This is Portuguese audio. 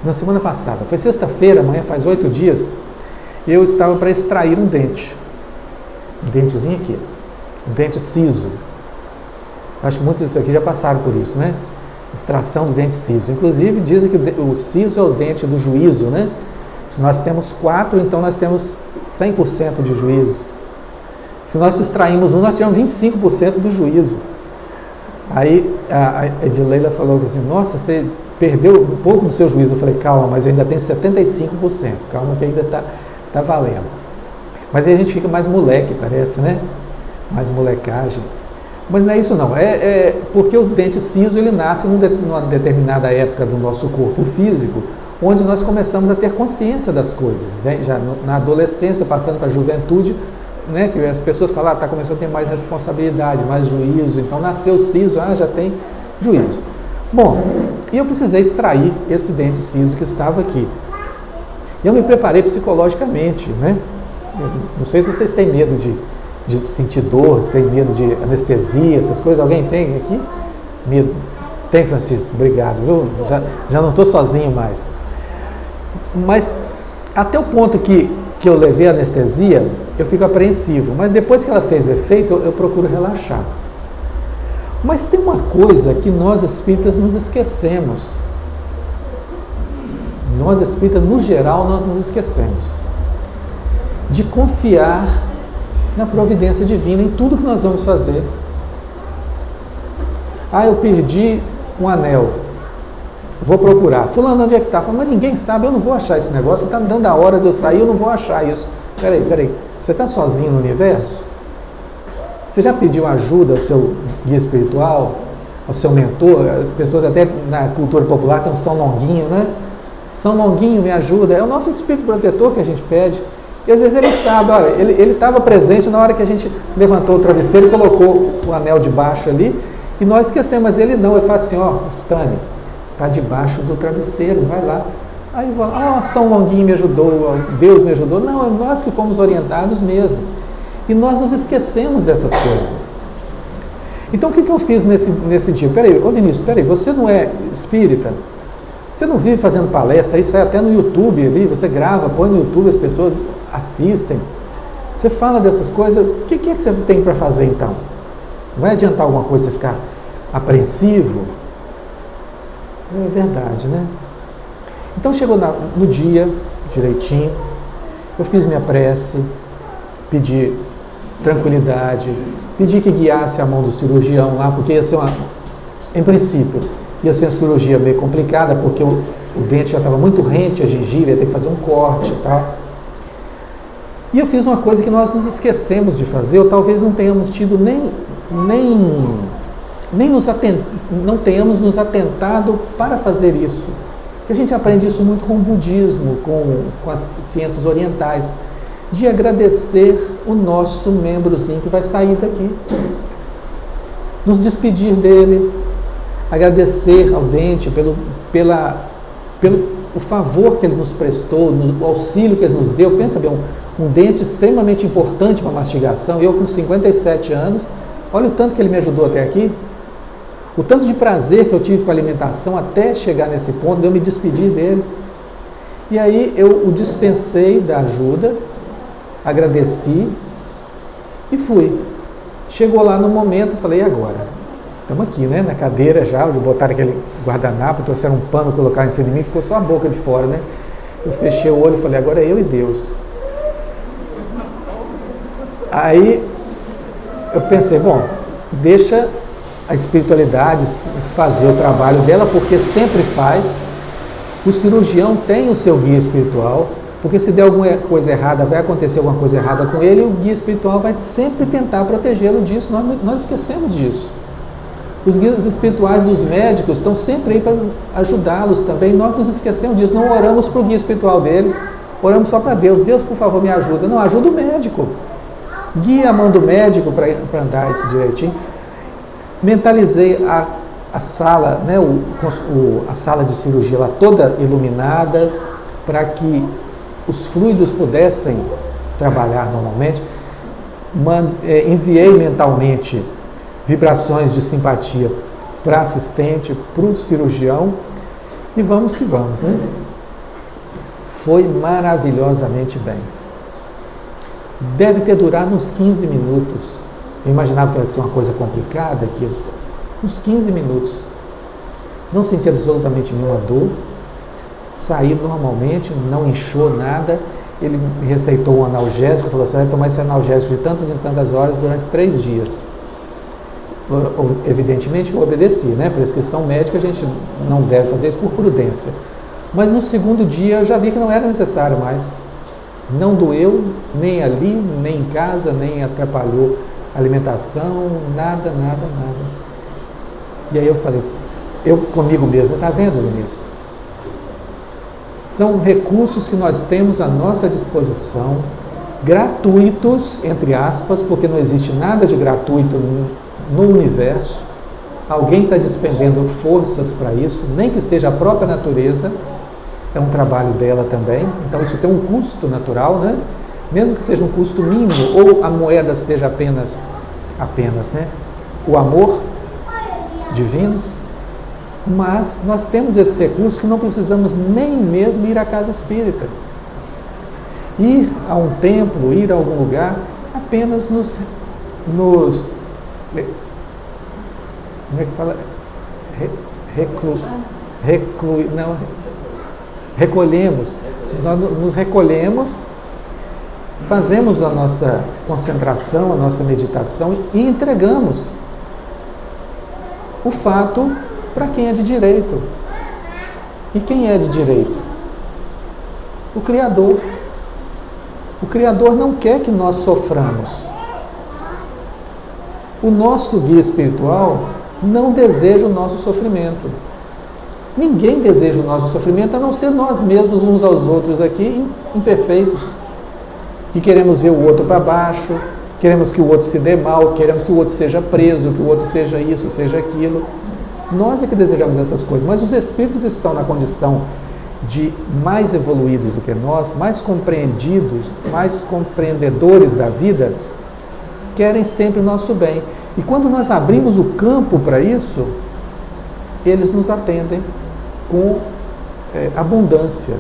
na semana passada, foi sexta-feira, amanhã faz 8 dias, eu estava para extrair um dente. Um dentezinho aqui. Um dente siso. Acho que muitos aqui já passaram por isso, né? Extração do dente siso. Inclusive, dizem que o siso é o dente do juízo, né? Se nós temos 4, então nós temos 100% de juízo. Se nós extraímos um, nós tivemos 25% do juízo. Aí a Edileila falou assim, nossa, você perdeu um pouco do seu juízo. Eu falei, calma, mas ainda tem 75%. Calma que ainda está valendo. Mas aí a gente fica mais moleque, parece, né? Mais molecagem. Mas não é isso não. É porque o dente siso, ele nasce numa determinada época do nosso corpo físico, onde nós começamos a ter consciência das coisas. Né? Já na adolescência, passando para a juventude, né? Que as pessoas falam, está começando a ter mais responsabilidade, mais juízo. Então nasceu o siso, já tem juízo. Bom, e eu precisei extrair esse dente siso que estava aqui. Eu me preparei psicologicamente, né? Não sei se vocês têm medo de sentir dor, tem medo de anestesia, essas coisas. Alguém tem aqui? Medo? Tem, Francisco? Obrigado, viu? Já não estou sozinho mais. Mas até o ponto que eu levei a anestesia, eu fico apreensivo. Mas depois que ela fez efeito, eu procuro relaxar. Mas tem uma coisa que nós espíritas nos esquecemos. Nós espíritas, no geral, nós nos esquecemos de confiar na providência divina em tudo que nós vamos fazer. Eu perdi um anel, vou procurar. Fulano, onde é que está? Mas ninguém sabe, eu não vou achar esse negócio, está me dando a hora de eu sair, eu não vou achar isso. Peraí, você está sozinho no universo? Você já pediu ajuda ao seu guia espiritual, ao seu mentor? As pessoas até na cultura popular tem um São Longuinho, né? São Longuinho, me ajuda. É o nosso espírito protetor que a gente pede. E às vezes ele sabe, olha, ele estava presente na hora que a gente levantou o travesseiro e colocou o anel debaixo ali, e nós esquecemos, mas ele não, ele fala assim, Stani, está debaixo do travesseiro, vai lá. Aí eu falo, São Longuinho me ajudou, Deus me ajudou. Não, é nós que fomos orientados mesmo. E nós nos esquecemos dessas coisas. Então o que eu fiz nesse dia? Peraí, Vinícius, você não é espírita? Você não vive fazendo palestra, isso sai até no YouTube ali, você grava, põe no YouTube, as pessoas assistem. Você fala dessas coisas, o que é que você tem para fazer então? Vai adiantar alguma coisa você ficar apreensivo? É verdade, né? Então chegou no dia, direitinho, eu fiz minha prece, pedi tranquilidade, pedi que guiasse a mão do cirurgião lá, porque ia ser em princípio, ia ser uma cirurgia meio complicada, porque o dente já estava muito rente, a gengiva, ia ter que fazer um corte e tal. E eu fiz uma coisa que nós nos esquecemos de fazer, ou talvez não tenhamos tido não tenhamos nos atentado para fazer isso. Que a gente aprende isso muito com o budismo, com as ciências orientais, de agradecer o nosso membrozinho que vai sair daqui. Nos despedir dele, agradecer ao dente pelo o favor que ele nos prestou, o auxílio que ele nos deu. Pensa bem, um dente extremamente importante para a mastigação. Eu com 57 anos, olha o tanto que ele me ajudou até aqui. O tanto de prazer que eu tive com a alimentação até chegar nesse ponto, de eu me despedir dele. E aí eu o dispensei da ajuda, agradeci e fui. Chegou lá no momento, falei, e agora? Estamos aqui, né, na cadeira já, botaram aquele guardanapo, trouxeram um pano, colocaram em cima de mim, ficou só a boca de fora, né? Eu fechei o olho e falei, agora é eu e Deus. Aí eu pensei, bom, deixa a espiritualidade fazer o trabalho dela, porque sempre faz. O cirurgião tem o seu guia espiritual, porque se der alguma coisa errada, vai acontecer alguma coisa errada com ele, e o guia espiritual vai sempre tentar protegê-lo disso. Nós esquecemos disso. Os guias espirituais dos médicos estão sempre aí para ajudá-los também. Nós nos esquecemos disso, não oramos para o guia espiritual dele, oramos só para Deus. Deus, por favor, me ajuda. Não, ajuda o médico. Guia a mão do médico para andar isso direitinho. Mentalizei a sala, né, a sala de cirurgia lá toda iluminada, para que os fluidos pudessem trabalhar normalmente. Enviei mentalmente vibrações de simpatia para assistente, para o cirurgião, e vamos que vamos, né? Foi maravilhosamente bem. Deve ter durado uns 15 minutos. Eu imaginava que ia ser uma coisa complicada aquilo. Uns 15 minutos. Não senti absolutamente nenhuma dor. Saí normalmente, não inchou nada. Ele me receitou um analgésico, falou: você vai tomar esse analgésico de tantas em tantas horas durante 3 dias. Evidentemente eu obedeci, né? Prescrição médica, a gente não deve fazer isso por prudência. Mas no segundo dia eu já vi que não era necessário mais. Não doeu, nem ali, nem em casa, nem atrapalhou a alimentação, nada. E aí eu falei, eu comigo mesmo, está vendo, Vinícius? São recursos que nós temos à nossa disposição, gratuitos, entre aspas, porque não existe nada de gratuito no universo. Alguém está despendendo forças para isso, nem que seja a própria natureza, é um trabalho dela também, então isso tem um custo natural, né? Mesmo que seja um custo mínimo, ou a moeda seja apenas, né? O amor divino. Mas nós temos esse recurso que não precisamos nem mesmo ir à casa espírita. Ir a um templo, ir a algum lugar, apenas nos como é que fala? Recolhemos. Nós nos recolhemos, fazemos a nossa concentração, a nossa meditação e entregamos o fato para quem é de direito. E quem é de direito? O Criador. O Criador não quer que nós soframos. O nosso guia espiritual não deseja o nosso sofrimento. Ninguém deseja o nosso sofrimento, a não ser nós mesmos, uns aos outros aqui, imperfeitos. Que queremos ver o outro para baixo, queremos que o outro se dê mal, queremos que o outro seja preso, que o outro seja isso, seja aquilo. Nós é que desejamos essas coisas, mas os espíritos que estão na condição de mais evoluídos do que nós, mais compreendidos, mais compreendedores da vida, querem sempre o nosso bem. E quando nós abrimos o campo para isso, eles nos atendem com abundância.